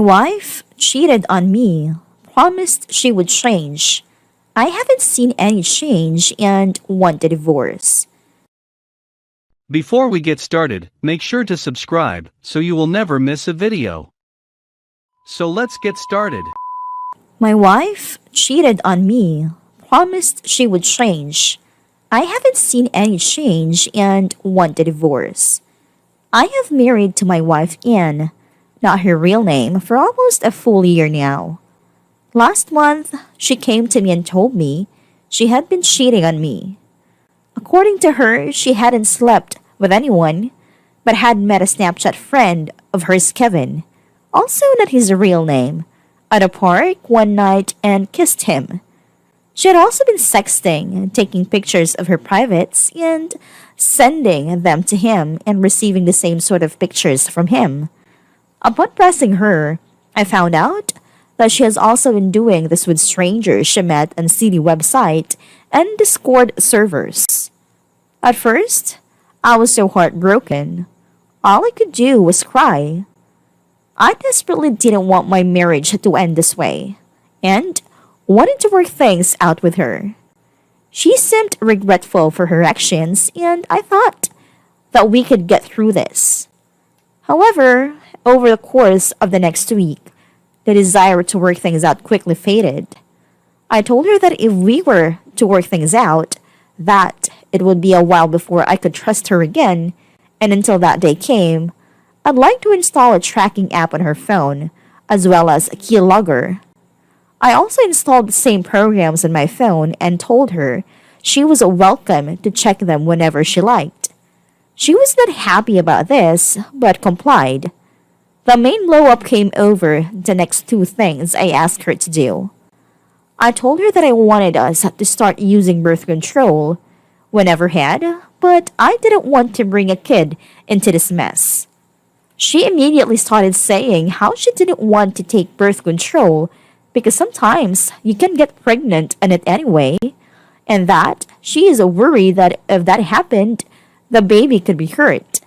wife cheated on me, promised she would change. I haven't seen any change and want a divorce. Before we get started, make sure to subscribe so you will never miss a video. So let's get started. My wife cheated on me, promised she would change. I haven't seen any change and want a divorce. I have married to my wife Anne, not her real name, for almost a full year now. Last month, she came to me and told me she had been cheating on me. According to her, she hadn't slept with anyone, but had met a Snapchat friend of hers, Kevin, also not his real name, at a park one night and kissed him. She had also been sexting, taking pictures of her privates and sending them to him and receiving the same sort of pictures from him. Upon pressing her, I found out that she has also been doing this with strangers she met on CD website and Discord servers. At first, I was so heartbroken. All I could do was cry. I desperately didn't want my marriage to end this way, and wanted to work things out with her. She seemed regretful for her actions, and I thought that we could get through this. However, over the course of the next week, the desire to work things out quickly faded. I told her that if we were to work things out, that it would be a while before I could trust her again, and until that day came, I'd like to install a tracking app on her phone, as well as a keylogger. I also installed the same programs on my phone and told her she was welcome to check them whenever she liked. She was not happy about this, but complied. The main blow-up came over the next two things I asked her to do. I told her that I wanted us to start using birth control whenever had, but I didn't want to bring a kid into this mess. She immediately started saying how she didn't want to take birth control because sometimes you can get pregnant on it anyway, and that she is worried that if that happened, the baby could be hurt.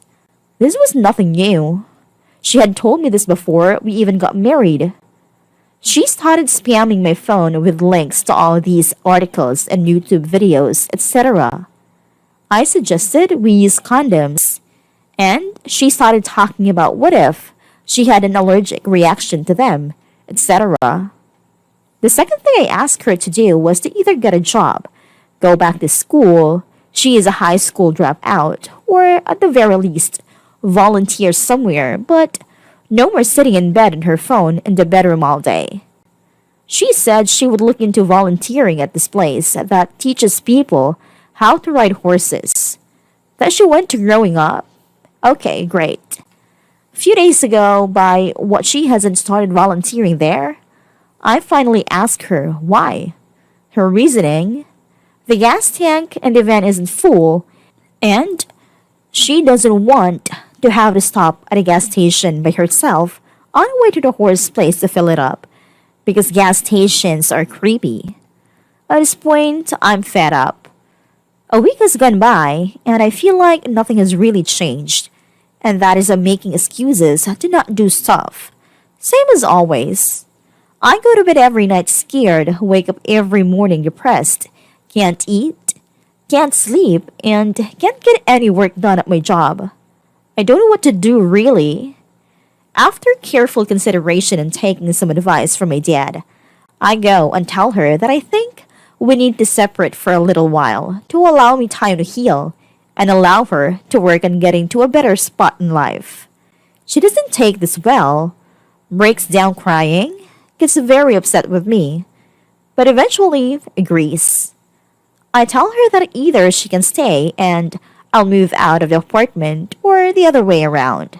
This was nothing new. She had told me this before we even got married. She started spamming my phone with links to all these articles and YouTube videos, etc. I suggested we use condoms, and she started talking about what if she had an allergic reaction to them, etc. The second thing I asked her to do was to either get a job, go back to school, she is a high school dropout, or at the very least, volunteer somewhere, but no more sitting in bed on her phone in the bedroom all day. She said she would look into volunteering at this place that teaches people how to ride horses. That she went to growing up. Okay, great. A few days ago, by what she hasn't started volunteering there, I finally asked her why. Her reasoning: the gas tank in the van isn't full, and she doesn't want to have to stop at a gas station by herself on her way to the horse place to fill it up, because gas stations are creepy. At this point, I'm fed up. A week has gone by, and I feel like nothing has really changed, and that is I'm making excuses to not do stuff. Same as always. I go to bed every night scared, wake up every morning depressed, can't eat, can't sleep, and can't get any work done at my job. I don't know what to do, really. After careful consideration and taking some advice from my dad, I go and tell her that I think we need to separate for a little while to allow me time to heal and allow her to work on getting to a better spot in life. She doesn't take this well, breaks down crying, gets very upset with me, but eventually agrees. I tell her that either she can stay and I'll move out of the apartment or the other way around.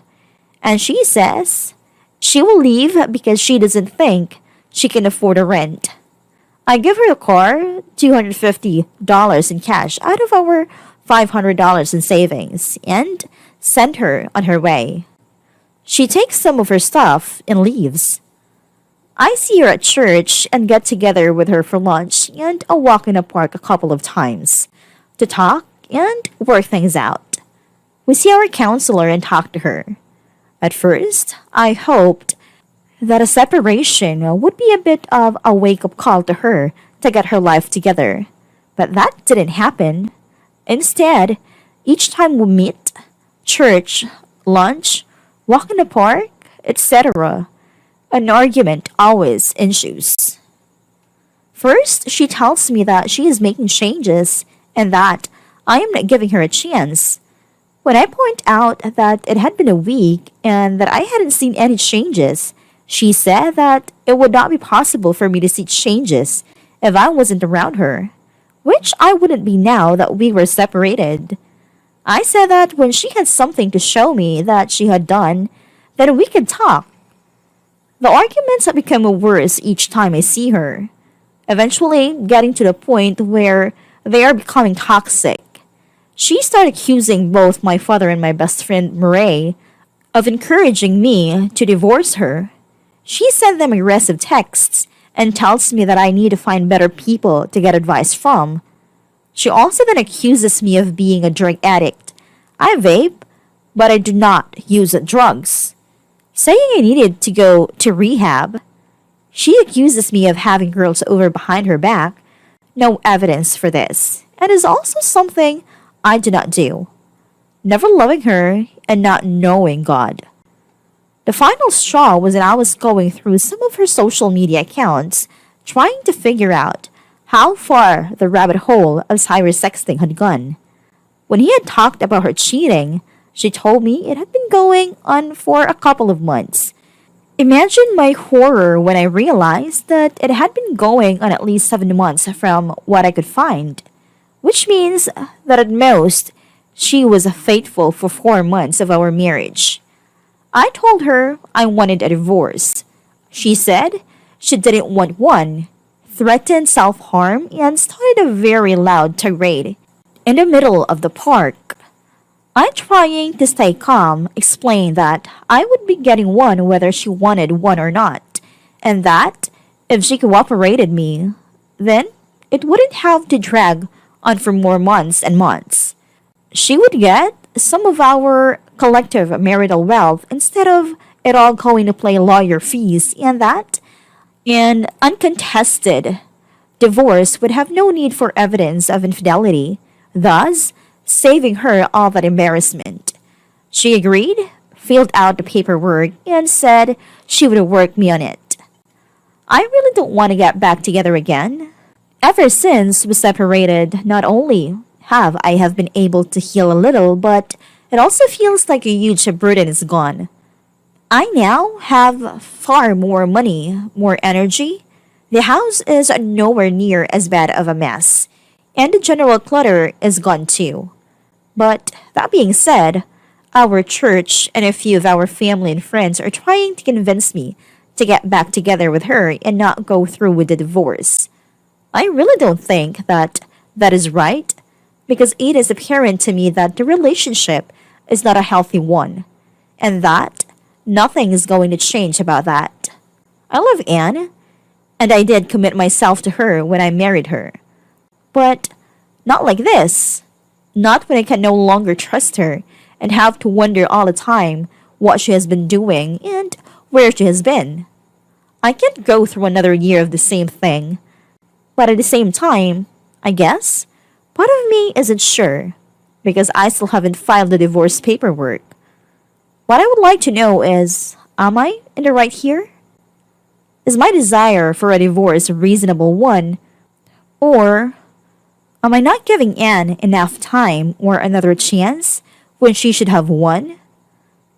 And she says she will leave because she doesn't think she can afford a rent. I give her the car, $250 in cash out of our $500 in savings, and send her on her way. She takes some of her stuff and leaves. I see her at church and get together with her for lunch and a walk in the park a couple of times to talk and work things out. We see our counselor and talk to her. At first, I hoped that a separation would be a bit of a wake up call to her to get her life together. But that didn't happen. Instead, each time we meet, church, lunch, walk in the park, etc., an argument always ensues. First, she tells me that she is making changes and that I am not giving her a chance. When I point out that it had been a week and that I hadn't seen any changes, she said that it would not be possible for me to see changes if I wasn't around her, which I wouldn't be now that we were separated. I said that when she had something to show me that she had done, then we could talk. The arguments have become worse each time I see her, eventually getting to the point where they are becoming toxic. She started accusing both my father and my best friend Murray of encouraging me to divorce her. She sent them aggressive texts and tells me that I need to find better people to get advice from. She also then accuses me of being a drug addict. I vape, but I do not use drugs, saying I needed to go to rehab. She accuses me of having girls over behind her back. No evidence for this, and is also something I do not do. Never loving her and not knowing God. The final straw was that I was going through some of her social media accounts, trying to figure out how far the rabbit hole of cybersexting had gone. When he had talked about her cheating, she told me it had been going on for a couple of months. Imagine my horror when I realized that it had been going on at least 7 months from what I could find, which means that at most, she was faithful for 4 months of our marriage. I told her I wanted a divorce. She said she didn't want one, threatened self-harm, and started a very loud tirade in the middle of the park. I, trying to stay calm, explained that I would be getting one whether she wanted one or not, and that if she cooperated me, then it wouldn't have to drag on for more months and months. She would get some of our collective marital wealth instead of it all going to play lawyer fees, and that an uncontested divorce would have no need for evidence of infidelity, thus saving her all that embarrassment. She agreed, filled out the paperwork, and said she would work me on it. I really don't want to get back together again. Ever since we separated, not only have been able to heal a little, but it also feels like a huge burden is gone. I now have far more money, more energy. The house is nowhere near as bad of a mess, and the general clutter is gone too. But that being said, our church and a few of our family and friends are trying to convince me to get back together with her and not go through with the divorce. I really don't think that is right, because it is apparent to me that the relationship is not a healthy one, and that nothing is going to change about that. I love Anne, and I did commit myself to her when I married her. But not like this. Not when I can no longer trust her and have to wonder all the time what she has been doing and where she has been. I can't go through another year of the same thing. But at the same time, I guess, part of me isn't sure because I still haven't filed the divorce paperwork. What I would like to know is, am I in the right here? Is my desire for a divorce a reasonable one? Or am I not giving Anne enough time or another chance when she should have one?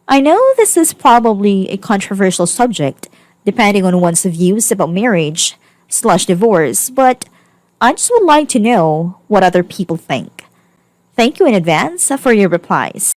I know this is probably a controversial subject, depending on one's views about marriage/divorce, but I just would like to know what other people think. Thank you in advance for your replies.